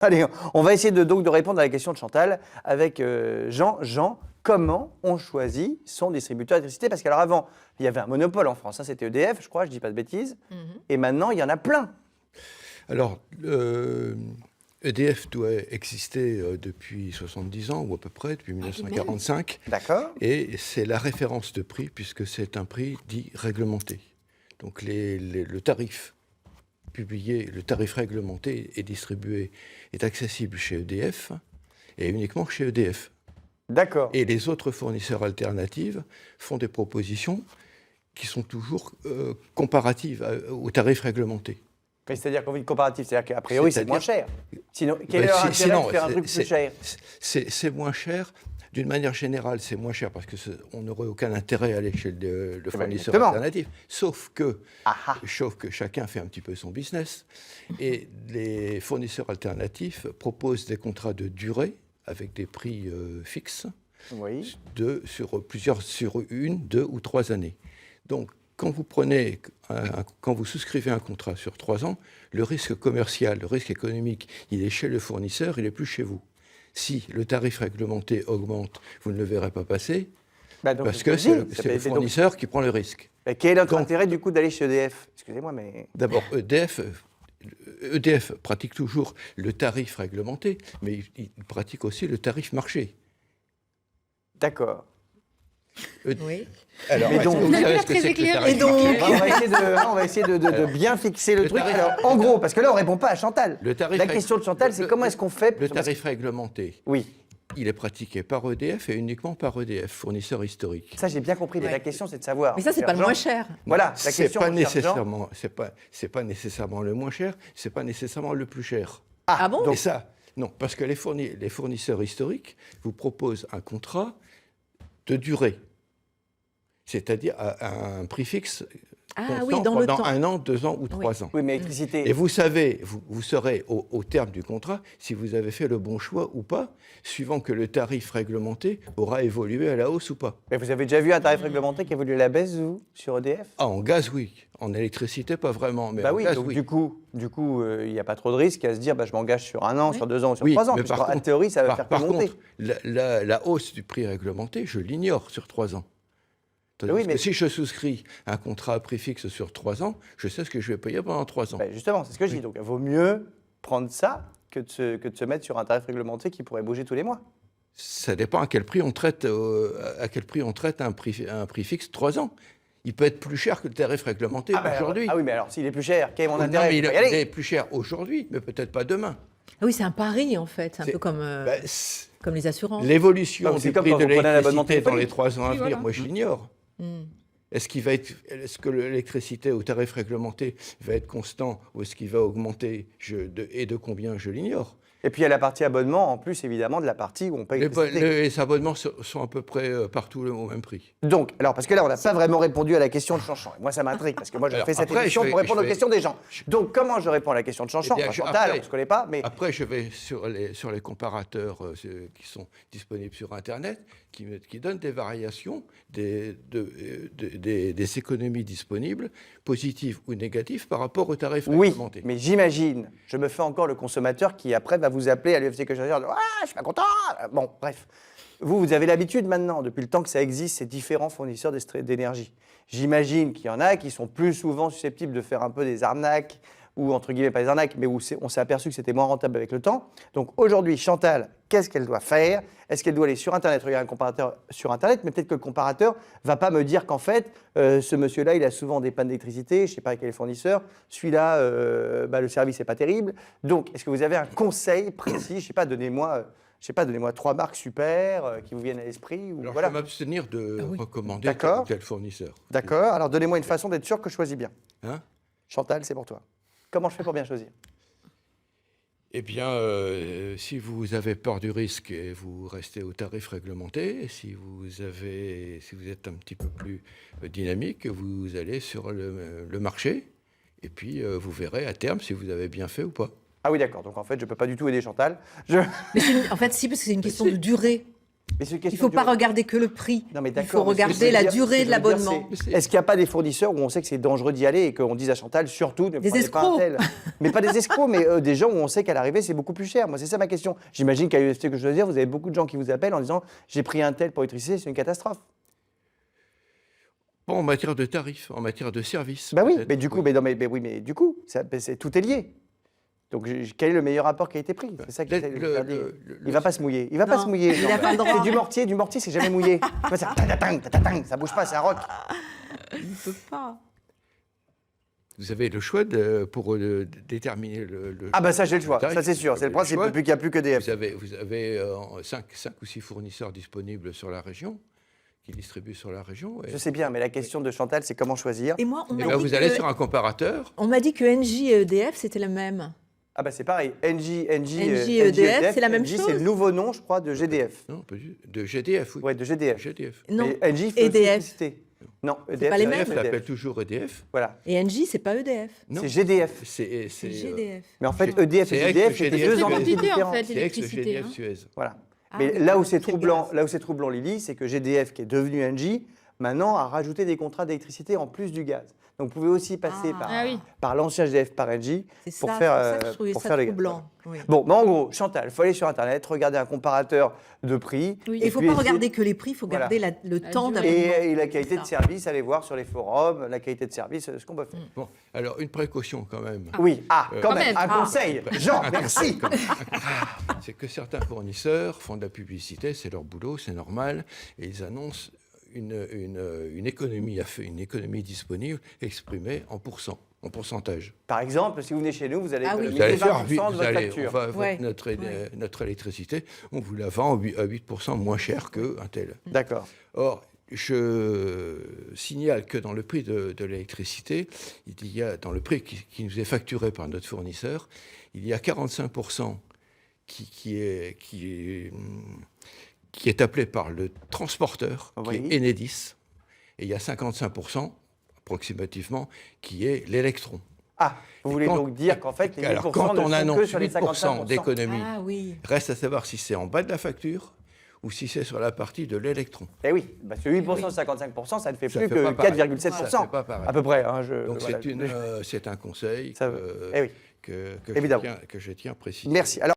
Allez, on va essayer donc de répondre à la question de Chantal avec Jean. Jean, comment on choisit son distributeur d'électricité? Parce qu'alors avant, il y avait un monopole en France, hein, c'était EDF, je crois, je ne dis pas de bêtises. Et maintenant, il y en a plein. Alors, EDF doit exister depuis 70 ans, ou à peu près, depuis 1945. D'accord. Et c'est la référence de prix, puisque c'est un prix dit réglementé. Donc, le tarif publié, le tarif réglementé et distribué est accessible chez EDF et uniquement chez EDF. D'accord. Et les autres fournisseurs alternatifs font des propositions qui sont toujours comparatives au tarif réglementé. Mais c'est-à-dire qu'on vit le comparatif, c'est-à-dire qu'a priori c'est moins cher. Sinon, quel est leur intérêt sinon, de faire un truc plus cher? C'est moins cher. D'une manière générale, c'est moins cher parce qu'on n'aurait aucun intérêt à aller chez le fournisseur alternatif. Sauf que chacun fait un petit peu son business. Et les fournisseurs alternatifs proposent des contrats de durée avec des prix fixes sur 1, 2 ou 3 années. Donc, quand vous souscrivez un contrat sur 3 ans, le risque commercial, le risque économique, il est chez le fournisseur, il n'est plus chez vous. Si le tarif réglementé augmente, vous ne le verrez pas passer, parce que c'est le fournisseur qui prend le risque. Et quel est notre intérêt du coup d'aller chez EDF? Excusez-moi, mais... D'abord, EDF pratique toujours le tarif réglementé, mais il pratique aussi le tarif marché. D'accord. Oui. Alors, donc, vous savez ce que c'est que le tarif marché? On va essayer de bien fixer le truc. Alors, en gros, parce que là, on ne répond pas à Chantal. La question de Chantal, c'est comment est-ce qu'on fait... Le tarif réglementé, oui. Il est pratiqué par EDF et uniquement par EDF, fournisseur historique. Ça, j'ai bien compris, mais la question, c'est de savoir... Mais ça, c'est pas le moins cher. Voilà, la question... C'est pas nécessairement le moins cher, c'est pas nécessairement le plus cher. Ah bon? Et ça, non, parce que les fournisseurs historiques vous proposent un contrat de durée, c'est-à-dire à un prix fixe pendant 1 an, 2 ans ou 3 ans. Oui, mais l'électricité... Et vous savez, vous saurez au terme du contrat si vous avez fait le bon choix ou pas, suivant que le tarif réglementé aura évolué à la hausse ou pas. Mais vous avez déjà vu un tarif réglementé qui évolue à la baisse, vous, sur EDF? Ah, en gaz, oui. En électricité, pas vraiment. Mais oui, gaz, donc oui. du coup, il n'y a pas trop de risque à se dire je m'engage sur 1 an, sur 2 ans ou sur 3 ans. Mais en théorie, ça va faire que monter. Par contre, la hausse du prix réglementé, je l'ignore sur 3 ans. Oui, mais si je souscris un contrat à prix fixe sur 3 ans, je sais ce que je vais payer pendant 3 ans. Justement, c'est ce que je dis. Donc, il vaut mieux prendre ça que de se mettre sur un tarif réglementé qui pourrait bouger tous les mois. Ça dépend à quel prix on traite, un prix fixe 3 ans. Il peut être plus cher que le tarif réglementé aujourd'hui. Ah oui, mais alors, s'il est plus cher, quel est mon intérêt? Non, mais il est plus cher aujourd'hui, mais peut-être pas demain. Ah oui, c'est un pari, en fait. C'est un peu comme les assurances. L'évolution du prix de l'électricité dans les 3 ans à venir, moi, je l'ignore. Est-ce que l'électricité au tarif réglementé va être constant ou est-ce qu'il va augmenter et de combien, je l'ignore. Et puis il y a la partie abonnement, en plus évidemment de la partie où on paye les abonnements sont à peu près partout au même prix. Donc, alors parce que là on n'a pas vraiment répondu à la question de Chanchant. Moi ça m'intrigue parce que moi je fais cette émission pour répondre aux questions des gens. Donc comment je réponds à la question de Chanchant? Chantal, on ne se connaît pas, mais... Après je vais sur les comparateurs qui sont disponibles sur Internet, qui donnent des variations des économies disponibles, positives ou négatives, par rapport au tarif réglementé. Oui, mais j'imagine, je me fais encore le consommateur qui après va vous appeler à l'UFC que je dire, je suis pas content. Bon, bref. Vous avez l'habitude maintenant, depuis le temps que ça existe, ces différents fournisseurs d'énergie. J'imagine qu'il y en a qui sont plus souvent susceptibles de faire un peu des arnaques, ou entre guillemets pas des arnaques, mais où on s'est aperçu que c'était moins rentable avec le temps. Donc aujourd'hui, Chantal, qu'est-ce qu'elle doit faire? Est-ce qu'elle doit aller sur Internet, regarder un comparateur sur Internet? Mais peut-être que le comparateur ne va pas me dire qu'en fait, ce monsieur-là, il a souvent des pannes d'électricité, je ne sais pas quel est le fournisseur, celui-là, le service n'est pas terrible. Donc, est-ce que vous avez un conseil précis? Je ne sais pas, donnez-moi 3 marques super qui vous viennent à l'esprit. Alors, je vais m'abstenir de recommander tel fournisseur. D'accord. Alors, donnez-moi une façon d'être sûr que je choisis bien. Hein? Chantal, c'est pour toi. Comment je fais pour bien choisir? Eh bien, si vous avez peur du risque, vous restez au tarif réglementé. Si vous êtes un petit peu plus dynamique, vous allez sur le marché. Et puis, vous verrez à terme si vous avez bien fait ou pas. Ah oui, d'accord. Donc, en fait, je ne peux pas du tout aider Chantal. Mais en fait, si, parce que c'est une question de durée. Mais c'est une Il question ne faut pas de- regarder que le prix. Non, mais Il d'accord, faut mais ce que je regarder veux la dire- ce que durée je de veux dire, l'abonnement. c'est- Est-ce qu'il n'y a pas des fournisseurs où on sait que c'est dangereux d'y aller et qu'on dise à Chantal, surtout, ne Des prenez pas un escrocs. tel. Mais pas des escrocs, mais des gens où on sait qu'à l'arrivée, c'est beaucoup plus cher. Moi, c'est ça ma question. J'imagine qu'à UFC que je veux dire, vous avez beaucoup de gens qui vous appellent en disant, j'ai pris un tel pour électricité, c'est une catastrophe. Bon, en matière de tarifs, en matière de services. Bah oui, peut-être, mais du coup, oui. mais du coup, tout est lié. Donc, quel est le meilleur rapport qui a été pris? C'est ça qui il va pas se mouiller. Il va pas Non, se mouiller. il Non, a pas le droit. C'est du mortier, c'est jamais mouillé. Ça, ça bouge pas, ça rote. Il ne peut pas. Vous avez le choix pour déterminer le. Ah bah ça, j'ai le choix. tarif. Ça, c'est sûr. C'est le principe. choix. Depuis qu'il n'y a plus que DF. Vous avez 5 ou 6 fournisseurs disponibles sur la région, qui distribuent sur la région. Et, Je sais bien, mais la question de Chantal, c'est comment choisir. Et moi, on et m'a ben, dit vous allez que- sur un comparateur. on m'a dit que NJ et EDF, c'était le même. Ah bah c'est pareil. NJ, EDF, c'est la même NJ, chose. c'est le nouveau nom, je crois, de GDF. Non, de GDF, oui. Ouais, de GDF. GDF. Non, Mais NJ fait aussi EDF. l'électricité. Non, EDF. pas les c'est mêmes. EDF EDF. l'appelle toujours EDF. Voilà. Et NJ, c'est pas EDF. Non, C'est GDF. c'est C'est GDF. Mais en fait, EDF c'est et ex- GDF, c'était GDF, deux c'est entités compliqué, en différentes. fait. c'est l'électricité, ex-GDF hein. Suez. Voilà. Ah Mais oui, là où c'est c'est troublant, gaz. là où c'est troublant, Lily, c'est que GDF, qui est devenu NJ, maintenant a rajouté des contrats d'électricité en plus du gaz. Donc vous pouvez aussi passer Ah. par, Ah oui. par l'ancien GDF, par NJ, C'est pour ça, faire, c'est pour ça que je trouvais pour ça faire le gaz. troublant. Oui. Bon, mais en gros, Chantal, il faut aller sur Internet, regarder un comparateur de prix. Oui. Et il ne faut puis pas essayer- regarder que les prix, il faut Voilà. garder le temps durée. d'abonnement. Et la qualité de Ça. service, allez voir sur les forums, la qualité de service, ce qu'on peut faire. Bon, alors une précaution quand même. Oui, quand même, même. un conseil. Jean, merci. C'est que certains fournisseurs font de la publicité, c'est leur boulot, c'est normal, et ils annoncent une économie disponible exprimée en pourcentage. Par exemple, si vous venez chez nous, vous allez Ah oui. économiser Vous allez faire 20% de votre facture. Ouais. notre électricité, on vous la vend à 8% moins cher qu'un tel. D'accord. Or, je signale que dans le prix de l'électricité, il y a, dans le prix qui nous est facturé par notre fournisseur, il y a 45% qui est appelé par le transporteur, Oui. qui est Enedis, et il y a 55% approximativement qui est l'électron. Ah, vous voulez Quand- donc dire qu'en fait, les 8% Alors, quand ne on sont annonce que sur les 8% 55%. d'économie, Ah oui. reste à savoir si c'est en bas de la facture ou si c'est sur la partie de l'électron. Eh oui, parce que 8%, 55%, ça ne fait Ça plus fait que pas pareil. 4,7%. Ça fait pas pareil. À peu près. Hein, Donc voilà. c'est un conseil Ça- eh oui. que Évidemment. je tiens à préciser. Merci. Alors,